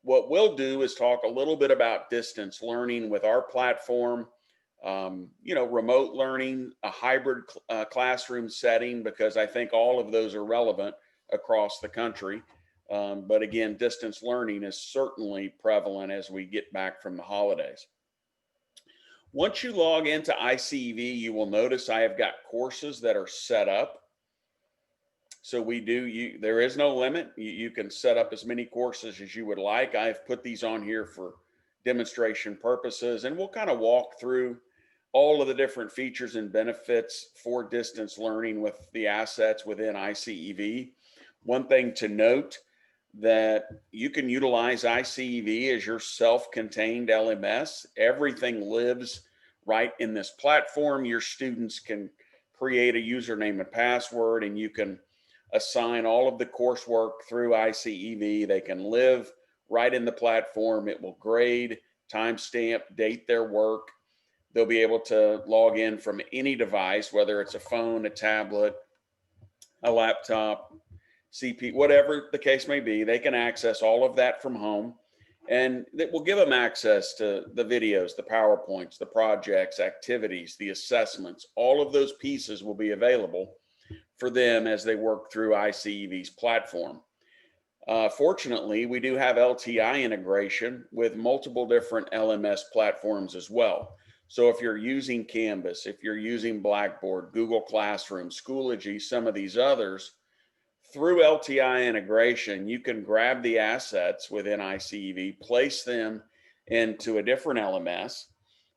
what we'll do is talk a little bit about distance learning with our platform, remote learning, a hybrid classroom setting, because I think all of those are relevant across the country. But again, distance learning is certainly prevalent as we get back from the holidays. Once you log into iCEV, you will notice I have got courses that are set up. So there is no limit. You can set up as many courses as you would like. I've put these on here for demonstration purposes, and we'll kind of walk through all of the different features and benefits for distance learning with the assets within iCEV. One thing to note, that you can utilize iCEV as your self-contained LMS. Everything lives right in this platform. Your students can create a username and password, and you can assign all of the coursework through iCEV. They can live right in the platform. It will grade, timestamp, date their work. They'll be able to log in from any device, whether it's a phone, a tablet, a laptop, CP, whatever the case may be. They can access all of that from home, and it will give them access to the videos, the PowerPoints, the projects, activities, the assessments. All of those pieces will be available for them as they work through iCEV's platform. Fortunately, we do have LTI integration with multiple different LMS platforms as well. So if you're using Canvas, if you're using Blackboard, Google Classroom, Schoology, some of these others, through LTI integration, you can grab the assets within iCEV, place them into a different LMS,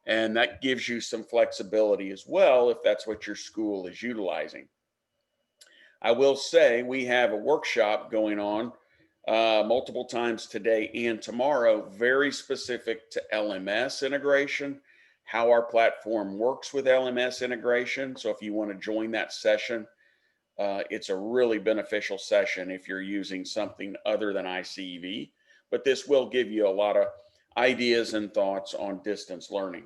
and that gives you some flexibility as well if that's what your school is utilizing. I will say we have a workshop going on multiple times today and tomorrow, very specific to LMS integration, how our platform works with LMS integration. So if you want to join that session, it's a really beneficial session if you're using something other than iCEV, but this will give you a lot of ideas and thoughts on distance learning.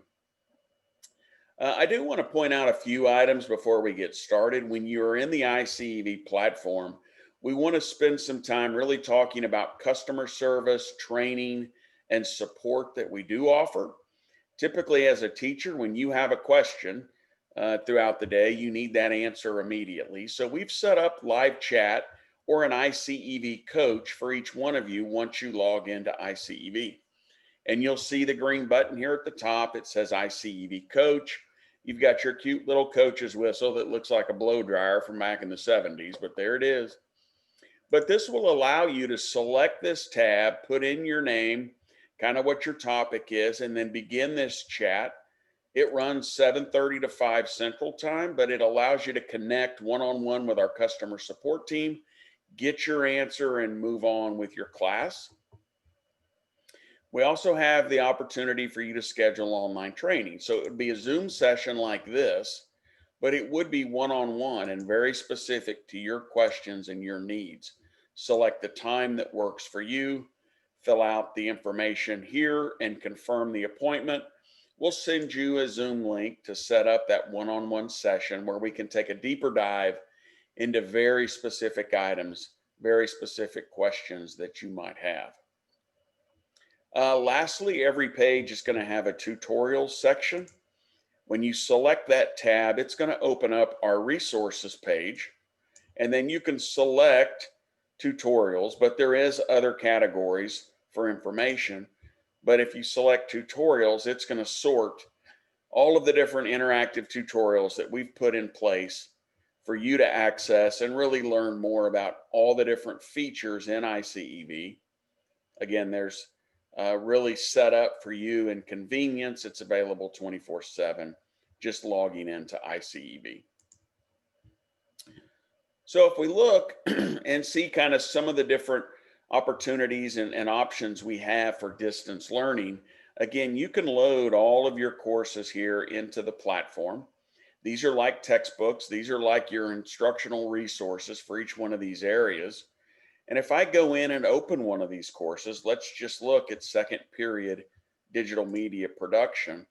I do want to point out a few items before we get started. When you're in the iCEV platform, we want to spend some time really talking about customer service, training, and support that we do offer. Typically, as a teacher, when you have a question throughout the day, you need that answer immediately. So we've set up live chat or an iCEV coach for each one of you once you log into iCEV. And you'll see the green button here at the top. It says iCEV coach. You've got your cute little coach's whistle that looks like a blow dryer from back in the 70s, but there it is. But this will allow you to select this tab, put in your name, kind of what your topic is, and then begin this chat. It runs 7:30 to 5 Central Time, but it allows you to connect one-on-one with our customer support team, get your answer, and move on with your class. We also have the opportunity for you to schedule online training. So it would be a Zoom session like this, but it would be one-on-one and very specific to your questions and your needs. Select the time that works for you, fill out the information here, and confirm the appointment. We'll send you a Zoom link to set up that one-on-one session where we can take a deeper dive into very specific items, very specific questions that you might have. Lastly, every page is going to have a tutorial section. When you select that tab, it's going to open up our resources page, and then you can select tutorials, but there is other categories for information. But if you select tutorials, it's going to sort all of the different interactive tutorials that we've put in place for you to access and really learn more about all the different features in iCEV. Again, there's really set up for you and convenience. It's available 24/7, just logging into iCEV. So if we look and see kind of some of the different opportunities and options we have for distance learning, again, you can load all of your courses here into the platform. These are like textbooks. These are like your instructional resources for each one of these areas. And if I go in and open one of these courses, let's just look at second period digital media production.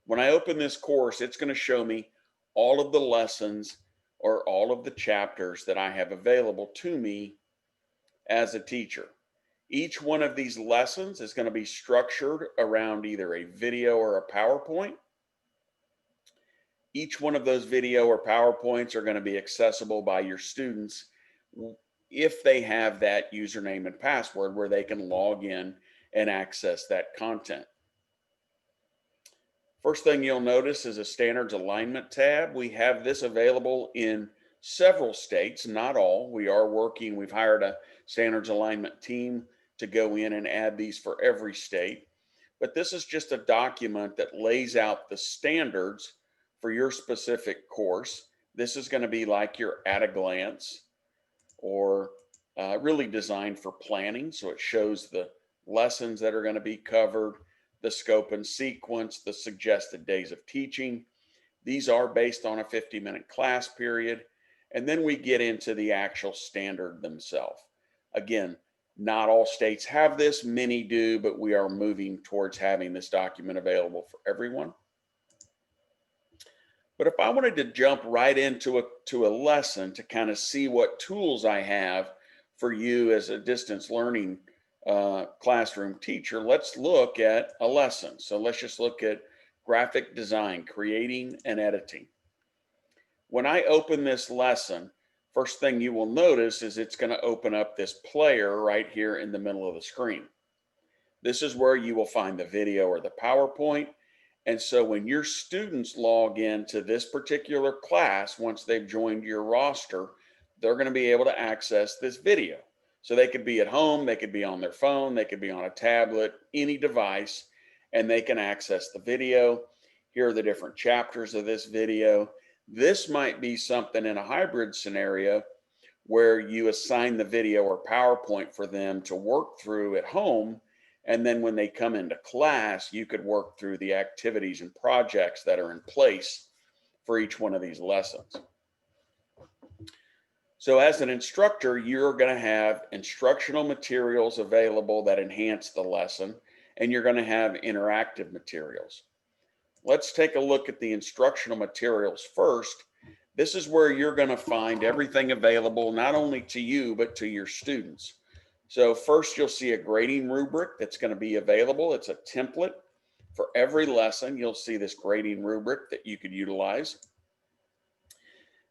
When I open this course, it's going to show me all of the lessons or all of the chapters that I have available to me as a teacher. Each one of these lessons is going to be structured around either a video or a PowerPoint. Each one of those video or PowerPoints are going to be accessible by your students if they have that username and password where they can log in and access that content. First thing you'll notice is a standards alignment tab. We have this available in several states, not all. We've hired a standards alignment team to go in and add these for every state. But this is just a document that lays out the standards for your specific course. This is going to be like your at a glance, or really designed for planning. So it shows the lessons that are going to be covered, the scope and sequence, the suggested days of teaching. These are based on a 50-minute class period. And then we get into the actual standard themselves. Again, not all states have this, many do, but we are moving towards having this document available for everyone. But if I wanted to jump right into a lesson to kind of see what tools I have for you as a distance learning classroom teacher, let's look at a lesson. So let's just look at graphic design, creating and editing. When I open this lesson, first thing you will notice is it's going to open up this player right here in the middle of the screen. This is where you will find the video or the PowerPoint. And so when your students log into this particular class, once they've joined your roster, they're going to be able to access this video. So they could be at home, they could be on their phone, they could be on a tablet, any device, and they can access the video. Here are the different chapters of this video. This might be something in a hybrid scenario where you assign the video or PowerPoint for them to work through at home. And then when they come into class, you could work through the activities and projects that are in place for each one of these lessons. So as an instructor, you're going to have instructional materials available that enhance the lesson, and you're going to have interactive materials. Let's take a look at the instructional materials first. This is where you're going to find everything available, not only to you, but to your students. So first, you'll see a grading rubric that's going to be available. It's a template for every lesson. You'll see this grading rubric that you could utilize.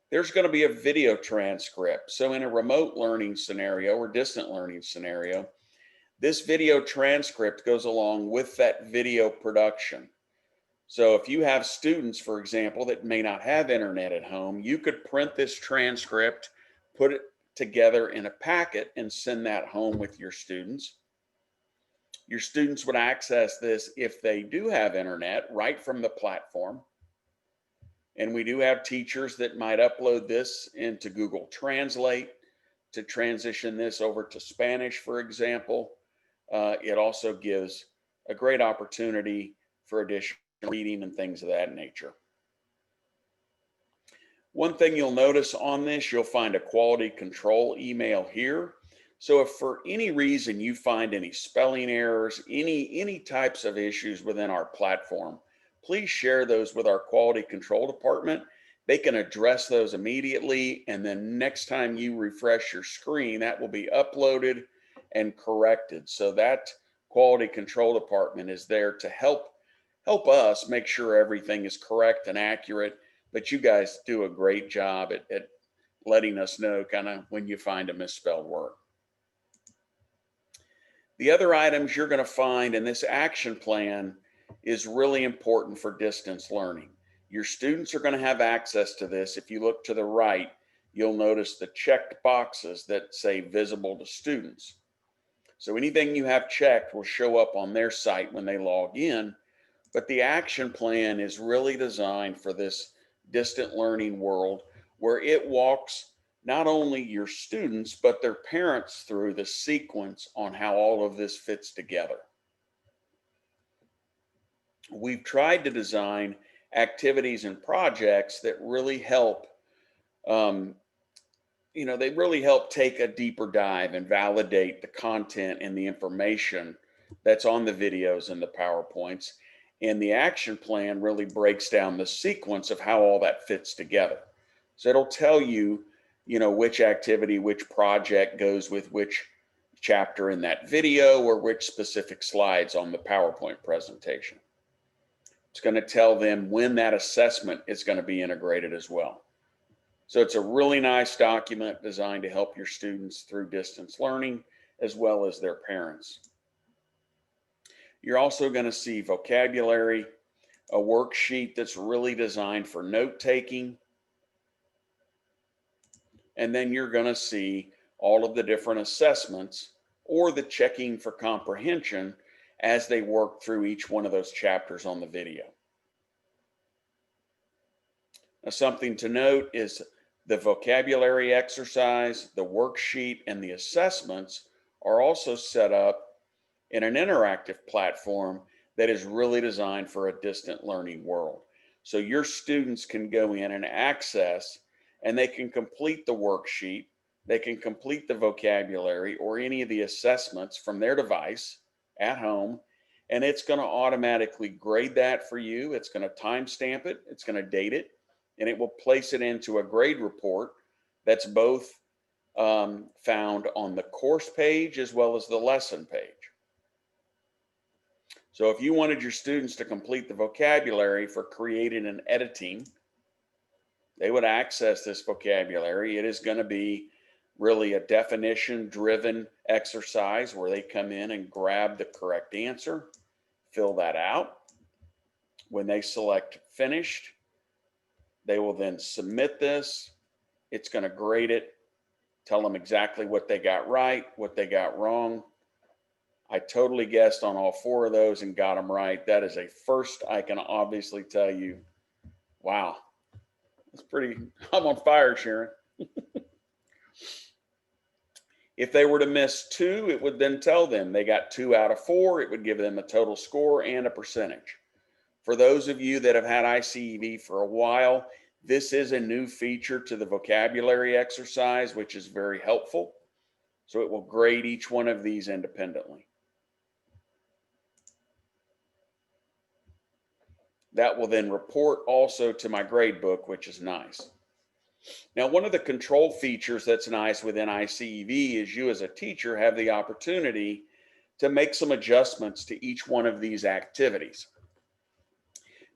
There's going to be a video transcript. So in a remote learning scenario or distant learning scenario, this video transcript goes along with that video production. So if you have students, for example, that may not have internet at home, you could print this transcript, put it together in a packet, and send that home with your students. Your students would access this if they do have internet right from the platform. And we do have teachers that might upload this into Google Translate to transition this over to Spanish, for example. It also gives a great opportunity for additional reading and things of that nature. One thing you'll notice on this, you'll find a quality control email here. So if for any reason you find any spelling errors, any types of issues within our platform, please share those with our quality control department. They can address those immediately, and then next time you refresh your screen, that will be uploaded and corrected. So that quality control department is there to help us make sure everything is correct and accurate. But you guys do a great job at letting us know kind of when you find a misspelled word. The other items you're going to find in this action plan is really important for distance learning. Your students are going to have access to this. If you look to the right, you'll notice the checked boxes that say visible to students. So anything you have checked will show up on their site when they log in. But the action plan is really designed for this distant learning world, where it walks not only your students, but their parents through the sequence on how all of this fits together. We've tried to design activities and projects that really help, they really help take a deeper dive and validate the content and the information that's on the videos and the PowerPoints. And the action plan really breaks down the sequence of how all that fits together. So it'll tell you, which activity, which project goes with which chapter in that video or which specific slides on the PowerPoint presentation. It's going to tell them when that assessment is going to be integrated as well. So it's a really nice document designed to help your students through distance learning as well as their parents. You're also going to see vocabulary, a worksheet that's really designed for note taking. And then you're going to see all of the different assessments or the checking for comprehension as they work through each one of those chapters on the video. Now, something to note is the vocabulary exercise, the worksheet, and the assessments are also set up in an interactive platform that is really designed for a distant learning world. So your students can go in and access, and they can complete the worksheet, they can complete the vocabulary or any of the assessments from their device at home, and it's going to automatically grade that for you. It's going to timestamp it, it's going to date it, and it will place it into a grade report that's both found on the course page as well as the lesson page. So if you wanted your students to complete the vocabulary for creating and editing, they would access this vocabulary. It is going to be really a definition-driven exercise where they come in and grab the correct answer, fill that out. When they select finished, they will then submit this. It's going to grade it, tell them exactly what they got right, what they got wrong. I totally guessed on all 4 of those and got them right. That is a first. I can obviously tell you, wow, that's pretty, I'm on fire, Sharon. If they were to miss 2, it would then tell them they got 2 out of 4. It would give them a total score and a percentage. For those of you that have had iCEV for a while, this is a new feature to the vocabulary exercise, which is very helpful. So it will grade each one of these independently. That will then report also to my grade book, which is nice. Now, one of the control features that's nice within iCEV is you as a teacher have the opportunity to make some adjustments to each one of these activities.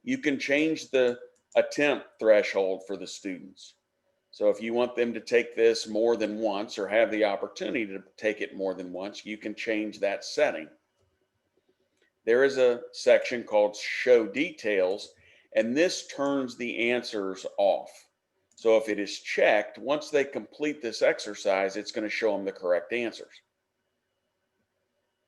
You can change the attempt threshold for the students. So if you want them to take this more than once or have the opportunity to take it more than once, you can change that setting. There is a section called Show Details, and this turns the answers off. So if it is checked, once they complete this exercise, it's going to show them the correct answers.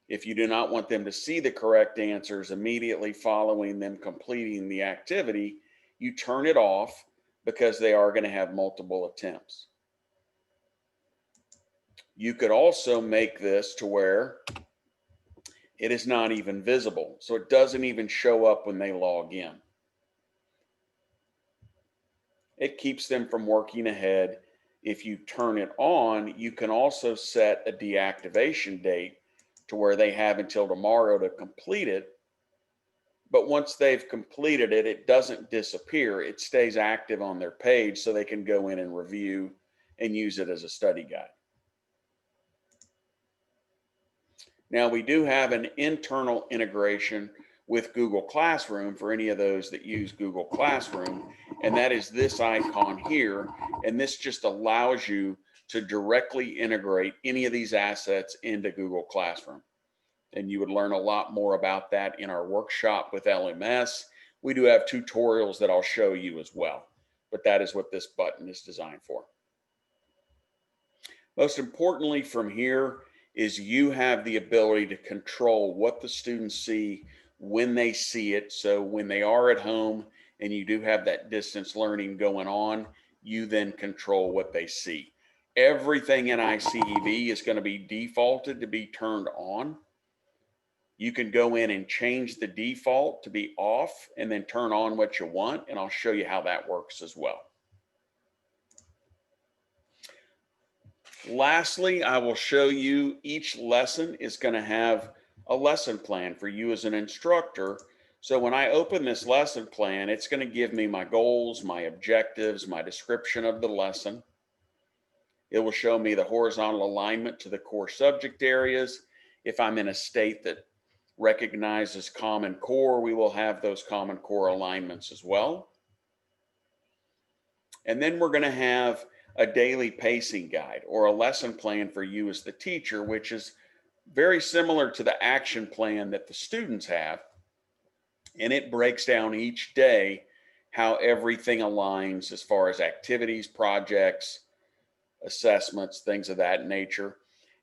If you do not want them to see the correct answers immediately following them completing the activity, you turn it off because they are going to have multiple attempts. You could also make this to where it is not even visible, so it doesn't even show up when they log in. It keeps them from working ahead. If you turn it on, you can also set a deactivation date to where they have until tomorrow to complete it. But once they've completed it, it doesn't disappear. It stays active on their page so they can go in and review and use it as a study guide. Now, we do have an internal integration with Google Classroom for any of those that use Google Classroom, and that is this icon here. And this just allows you to directly integrate any of these assets into Google Classroom. And you would learn a lot more about that in our workshop with LMS. We do have tutorials that I'll show you as well, but that is what this button is designed for. Most importantly from here is you have the ability to control what the students see when they see it. So when they are at home and you do have that distance learning going on, you then control what they see. Everything in iCEV is going to be defaulted to be turned on. You can go in and change the default to be off and then turn on what you want, and I'll show you how that works as well. Lastly, I will show you each lesson is going to have a lesson plan for you as an instructor. So when I open this lesson plan, it's going to give me my goals, my objectives, my description of the lesson. It will show me the horizontal alignment to the core subject areas. If I'm in a state that recognizes Common Core, we will have those Common Core alignments as well. And then we're going to have a daily pacing guide or a lesson plan for you as the teacher, which is very similar to the action plan that the students have. And it breaks down each day how everything aligns as far as activities, projects, assessments, things of that nature.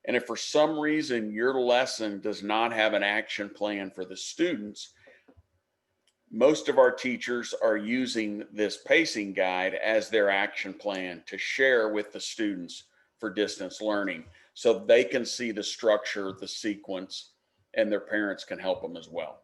And if for some reason your lesson does not have an action plan for the students, most of our teachers are using this pacing guide as their action plan to share with the students for distance learning so they can see the structure, the sequence, and their parents can help them as well.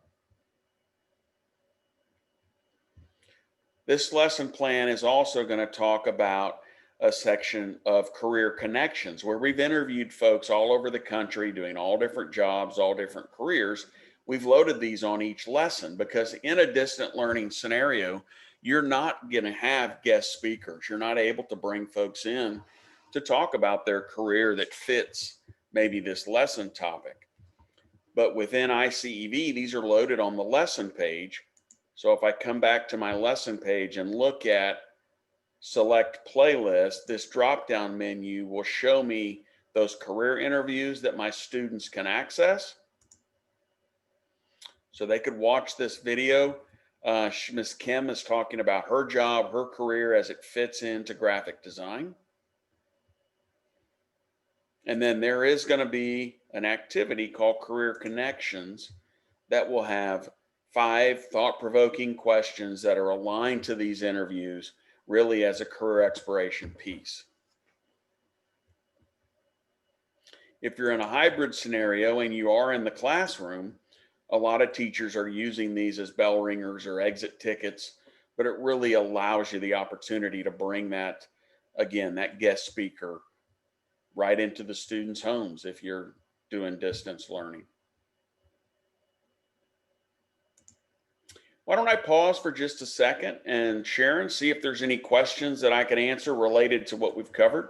This lesson plan is also going to talk about a section of career connections where we've interviewed folks all over the country doing all different jobs, all different careers. We've loaded these on each lesson because in a distant learning scenario, you're not going to have guest speakers. You're not able to bring folks in to talk about their career that fits maybe this lesson topic. But within iCEV, these are loaded on the lesson page. So if I come back to my lesson page and look at select playlist, this drop-down menu will show me those career interviews that my students can access. So they could watch this video. Ms. Kim is talking about her job, her career as it fits into graphic design. And then there is going to be an activity called Career Connections that will have 5 thought-provoking questions that are aligned to these interviews, really as a career exploration piece. If you're in a hybrid scenario and you are in the classroom, a lot of teachers are using these as bell ringers or exit tickets, but it really allows you the opportunity to bring that, again, that guest speaker right into the students' homes if you're doing distance learning. Why don't I pause for just a second and Sharon, see if there's any questions that I can answer related to what we've covered.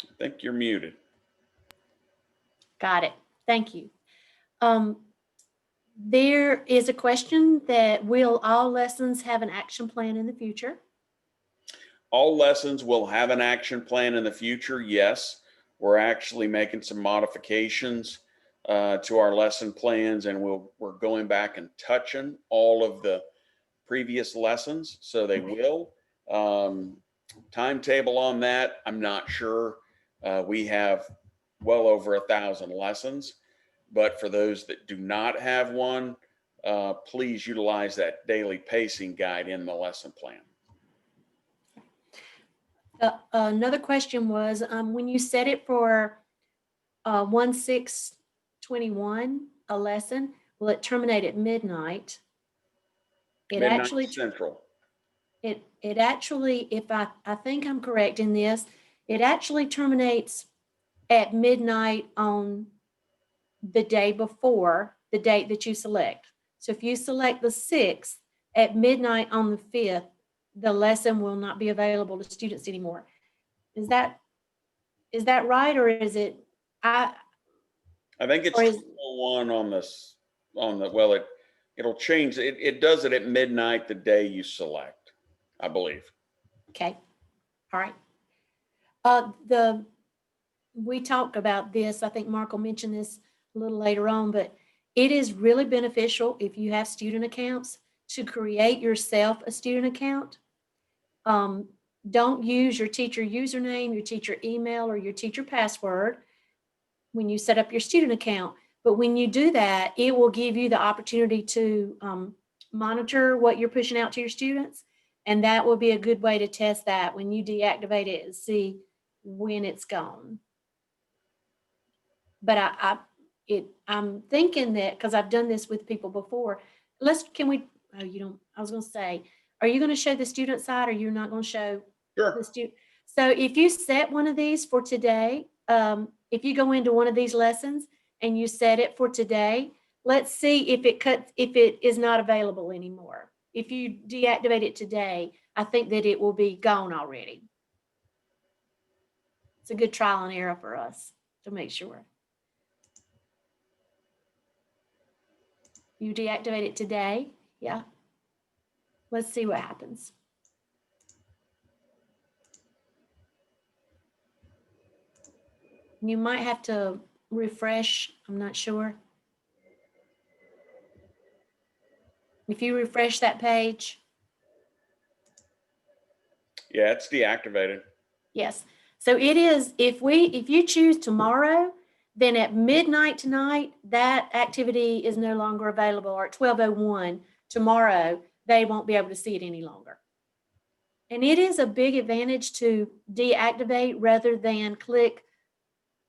I think you're muted. Got it. Thank you. There is a question that will all lessons have an action plan in the future? All lessons will have an action plan in the future. Yes, we're actually making some modifications to our lesson plans, and we're going back and touching all of the previous lessons, so they will. Timetable on that, I'm not sure. We have well over 1,000 lessons, but for those that do not have one, please utilize that daily pacing guide in the lesson plan. Another question was, when you set it for 1/6/21, a lesson, will it terminate at midnight? Midnight Central. It actually, if I think I'm correct in this, it actually terminates at midnight on the day before the date that you select. So if you select the 6th, at midnight on the 5th, the lesson will not be available to students anymore. Is that right, or is it? I think it's 12:01 on this. Well, it'll change. It does it at midnight the day you select, I believe. Okay. All right. We talked about this. I think Mark will mention this a little later on, but it is really beneficial if you have student accounts to create yourself a student account. Don't use your teacher username, your teacher email, or your teacher password when you set up your student account. But when you do that, it will give you the opportunity to monitor what you're pushing out to your students. And that will be a good way to test that when you deactivate it and see when it's gone. But I'm thinking that, because I've done this with people before, I was going to say, Are you going to show the student side, or you're not going to show the Sure. student? So if you set one of these for today, if you go into one of these lessons and you set it for today, let's see if it is not available anymore. If you deactivate it today, I think that it will be gone already. It's a good trial and error for us to make sure. You deactivate it today, yeah. Let's see what happens. You might have to refresh, I'm not sure. If you refresh that page, Yeah, it's deactivated. yes. So it is, if you choose tomorrow, then at midnight tonight, that activity is no longer available, or at 12:01 tomorrow, they won't be able to see it any longer. And it is a big advantage to deactivate rather than click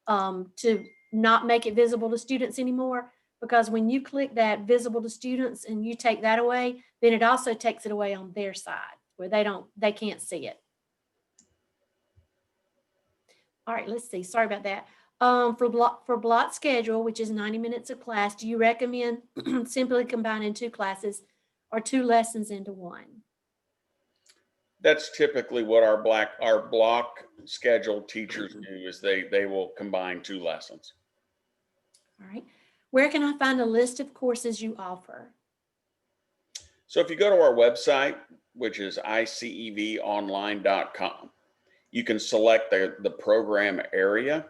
to not make it visible to students anymore, because when you click that visible to students and you take that away, then it also takes it away on their side where they can't see it. All right, let's see. Sorry about that. For block schedule, which is 90 minutes of class, do you recommend simply combining two classes or two lessons into one? That's typically what our block scheduled teachers do, is they will combine two lessons. All right. Where can I find a list of courses you offer? So if you go to our website, which is icevonline.com, you can select the program area,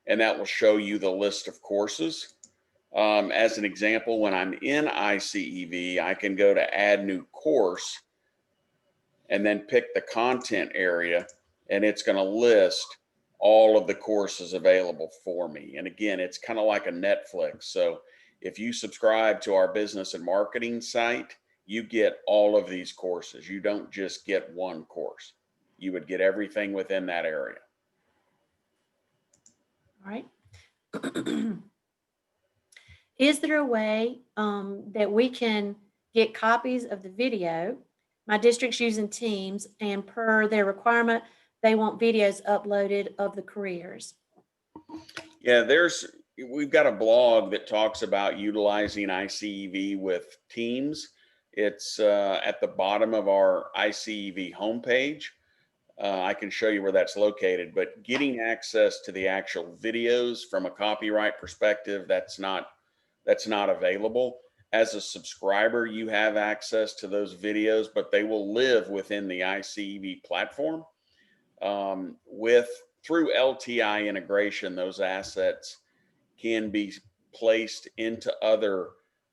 and that will show you the list of courses. As an example, when I'm in iCEV, I can go to add new course and then pick the content area, and it's going to list all of the courses available for me. And again, it's kind of like a Netflix. So if you subscribe to our business and marketing site, you get all of these courses. You don't just get one course. You would get everything within that area. All right. Is there a way that we can get copies of the video? My district's using Teams, and per their requirement, they want videos uploaded of the careers. Yeah, we've got a blog that talks about utilizing iCEV with Teams. It's at the bottom of our iCEV homepage. I can show you where that's located, but getting access to the actual videos from a copyright perspective, that's not available. As a subscriber, you have access to those videos, but they will live within the iCEV platform. Through LTI integration, those assets can be placed into other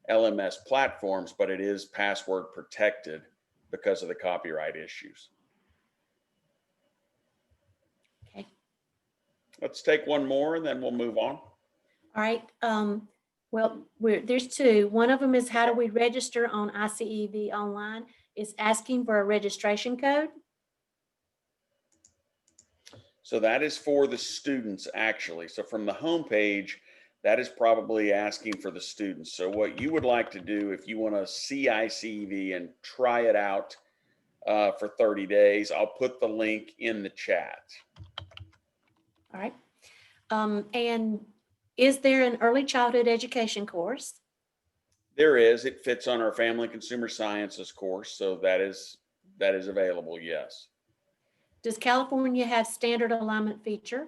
LMS platforms, but it is password protected because of the copyright issues. Okay. Let's take one more and then we'll move on. All right. Well, there's two. One of them is, how do we register on iCEV online? It's asking for a registration code. So that is for the students, actually. So from the home page, that is probably asking for the students. So what you would like to do, if you want to see iCEV and try it out for 30 days, I'll put the link in the chat. All right. And is there an early childhood education course? There is. It fits on our family consumer sciences course, so that is available. Yes. Does California have standard alignment feature?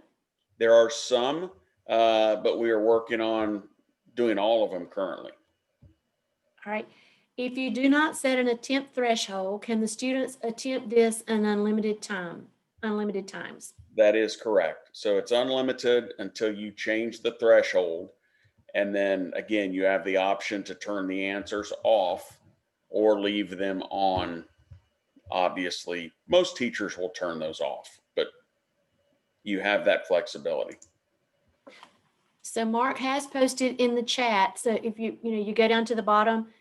There are some, but we are working on doing all of them currently. All right. If you do not set an attempt threshold, can the students attempt this in unlimited times? That is correct. So it's unlimited until you change the threshold. And then again, you have the option to turn the answers off or leave them on. Obviously, most teachers will turn those off, but you have that flexibility. So Mark has posted in the chat. So if you go down to the bottom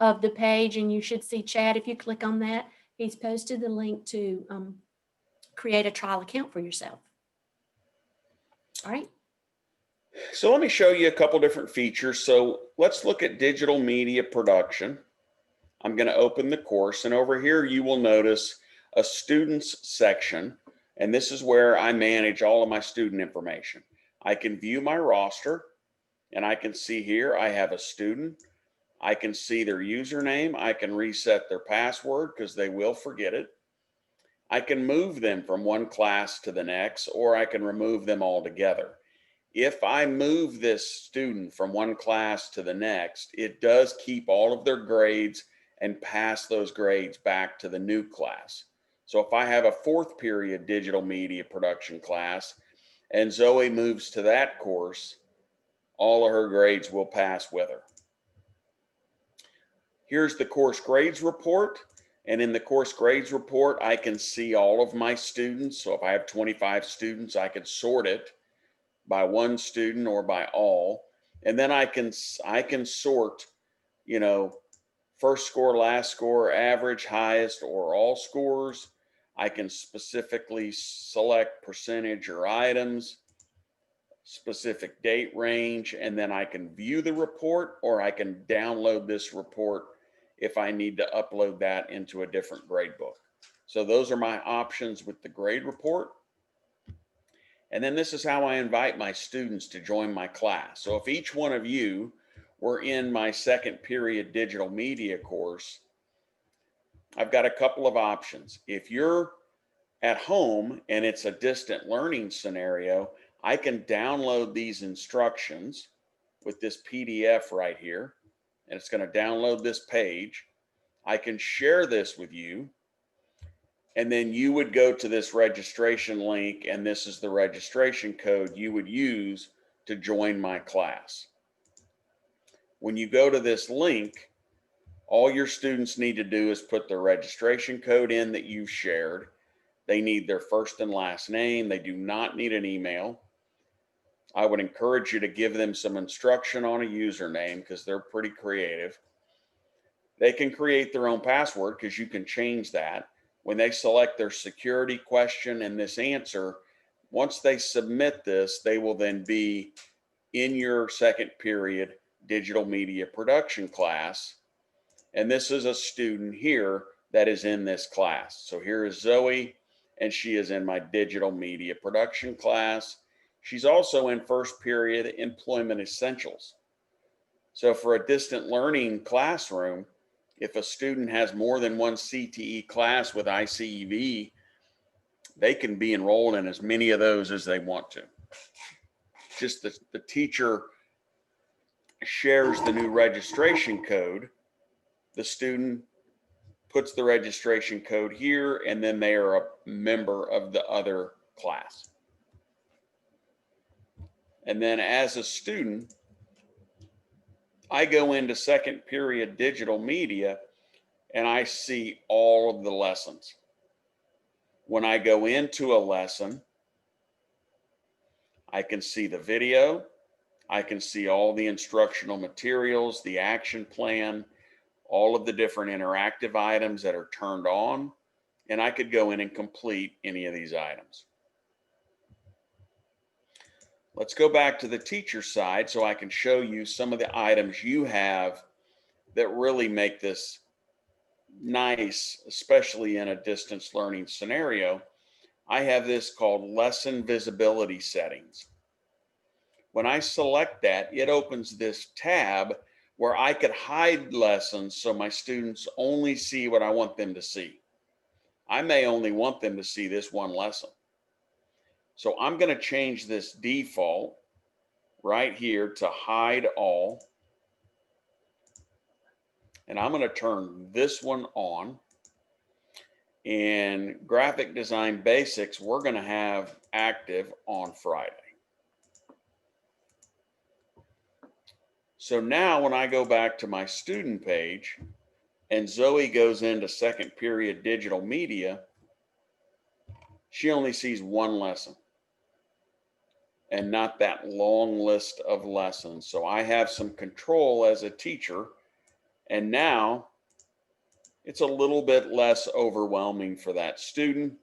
of the page and you should see chat. If you click on that, he's posted the link to create a trial account for yourself. All right. So let me show you a couple different features. So let's look at digital media production. I'm going to open the course, and over here you will notice a students section, and this is where I manage all of my student information. I can view my roster, and I can see here I have a student. I can see their username. I can reset their password because they will forget it. I can move them from one class to the next, or I can remove them altogether. If I move this student from one class to the next, it does keep all of their grades and pass those grades back to the new class. So if I have a 4th period digital media production class and Zoe moves to that course, all of her grades will pass with her. Here's the course grades report. And in the course grades report, I can see all of my students. So if I have 25 students, I could sort it by one student or by all. And then I can sort, first score, last score, average, highest, or all scores. I can specifically select percentage or items, specific date range, and then I can view the report, or I can download this report if I need to upload that into a different grade book. So those are my options with the grade report. And then this is how I invite my students to join my class. So if each one of you were in my 2nd period digital media course, I've got a couple of options. If you're at home and it's a distant learning scenario, I can download these instructions with this PDF right here, and it's going to download this page. I can share this with you, and then you would go to this registration link, and this is the registration code you would use to join my class. When you go to this link, all your students need to do is put their registration code in that you've shared. They need their first and last name. They do not need an email. I would encourage you to give them some instruction on a username because they're pretty creative. They can create their own password because you can change that. When they select their security question and this answer, once they submit this, they will then be in your 2nd period digital media production class. And this is a student here that is in this class. So here is Zoe, and she is in my digital media production class. She's also in 1st period employment essentials. So for a distant learning classroom, if a student has more than one CTE class with iCEV, they can be enrolled in as many of those as they want to. Just the teacher shares the new registration code. The student puts the registration code here, and then they are a member of the other class. And then as a student, I go into 2nd period digital media, and I see all of the lessons. When I go into a lesson, I can see the video, I can see all the instructional materials, the action plan, all of the different interactive items that are turned on, and I could go in and complete any of these items. Let's go back to the teacher side so I can show you some of the items you have that really make this nice, especially in a distance learning scenario. I have this called lesson visibility settings. When I select that, it opens this tab where I could hide lessons so my students only see what I want them to see. I may only want them to see this one lesson. So I'm going to change this default right here to hide all. And I'm going to turn this one on. And graphic design basics, we're going to have active on Friday. So now when I go back to my student page and Zoe goes into 2nd period digital media, she only sees one lesson and not that long list of lessons. So I have some control as a teacher, and now it's a little bit less overwhelming for that student.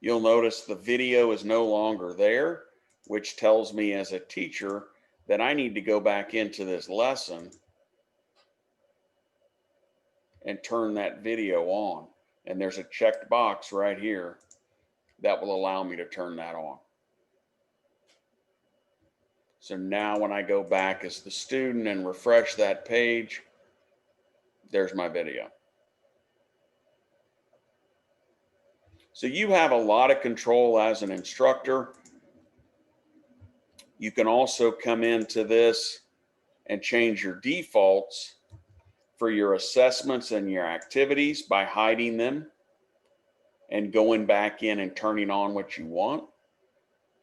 You'll notice the video is no longer there, which tells me as a teacher that I need to go back into this lesson and turn that video on. And there's a checked box right here that will allow me to turn that on. So now when I go back as the student and refresh that page, there's my video. So you have a lot of control as an instructor. You can also come into this and change your defaults for your assessments and your activities by hiding them and going back in and turning on what you want.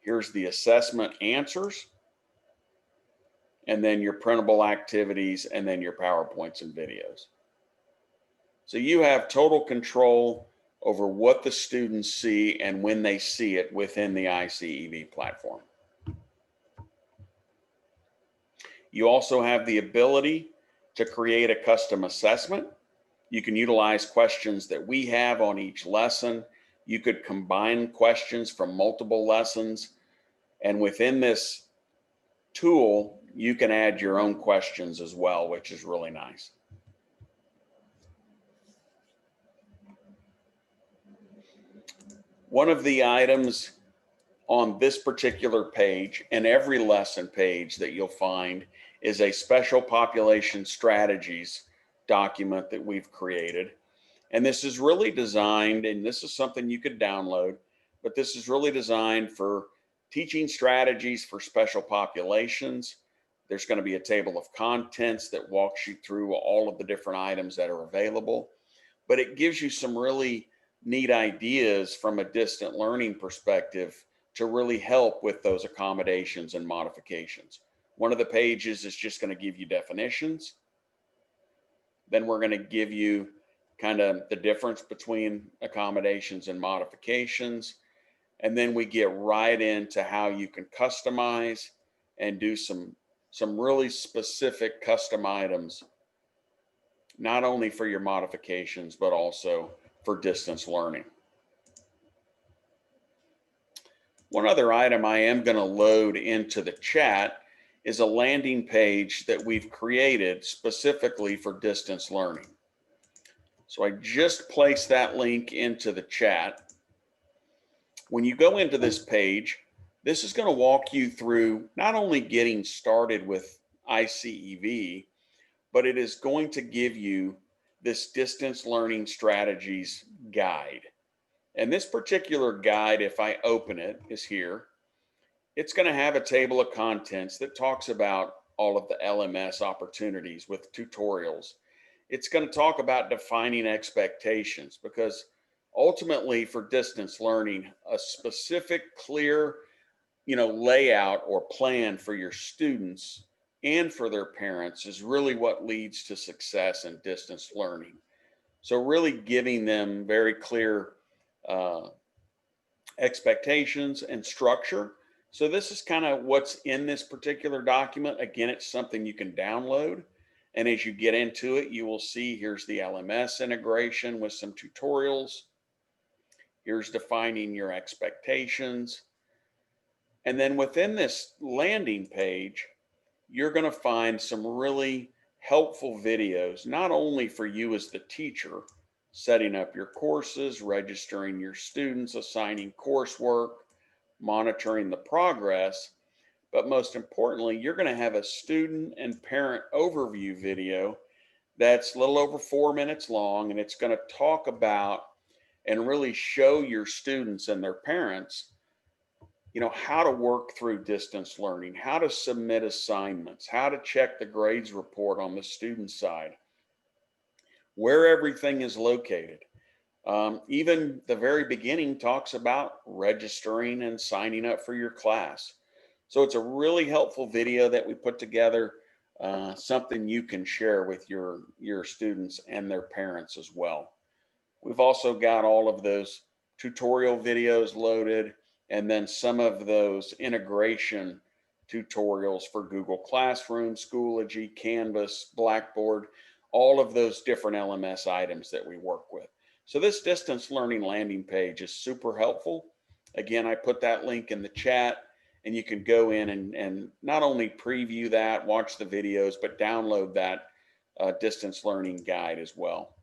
Here's the assessment answers, and then your printable activities, and then your PowerPoints and videos. So you have total control over what the students see and when they see it within the iCEV platform. You also have the ability to create a custom assessment. You can utilize questions that we have on each lesson. You could combine questions from multiple lessons. And within this tool, you can add your own questions as well, which is really nice. One of the items on this particular page and every lesson page that you'll find is a special population strategies document that we've created. And this is really designed, and this is something you could download, but this is really designed for teaching strategies for special populations. There's going to be a table of contents that walks you through all of the different items that are available, but it gives you some really neat ideas from a distant learning perspective to really help with those accommodations and modifications. One of the pages is just going to give you definitions. Then we're going to give you kind of the difference between accommodations and modifications. And then we get right into how you can customize and do some really specific custom items, not only for your modifications, but also for distance learning. One other item I am going to load into the chat is a landing page that we've created specifically for distance learning. So I just placed that link into the chat. When you go into this page, this is going to walk you through not only getting started with iCEV, but it is going to give you this distance learning strategies guide. And this particular guide, if I open it, is here. It's going to have a table of contents that talks about all of the LMS opportunities with tutorials. It's going to talk about defining expectations, because ultimately for distance learning, a specific, clear, layout or plan for your students and for their parents is really what leads to success in distance learning. So really giving them very clear expectations and structure. So this is kind of what's in this particular document. Again, it's something you can download. And as you get into it, you will see here's the LMS integration with some tutorials. Here's defining your expectations. And then within this landing page, you're going to find some really helpful videos, not only for you as the teacher, setting up your courses, registering your students, assigning coursework, monitoring the progress, but most importantly, you're going to have a student and parent overview video that's a little over 4 minutes long, and it's going to talk about and really show your students and their parents how to work through distance learning, how to submit assignments, how to check the grades report on the student side, where everything is located. Even the very beginning talks about registering and signing up for your class. So it's a really helpful video that we put together, something you can share with your students and their parents as well. We've also got all of those tutorial videos loaded, and then some of those integration tutorials for Google Classroom, Schoology, Canvas, Blackboard, all of those different LMS items that we work with. So this distance learning landing page is super helpful. Again, I put that link in the chat, and you can go in and not only preview that, watch the videos, but download that distance learning guide as well.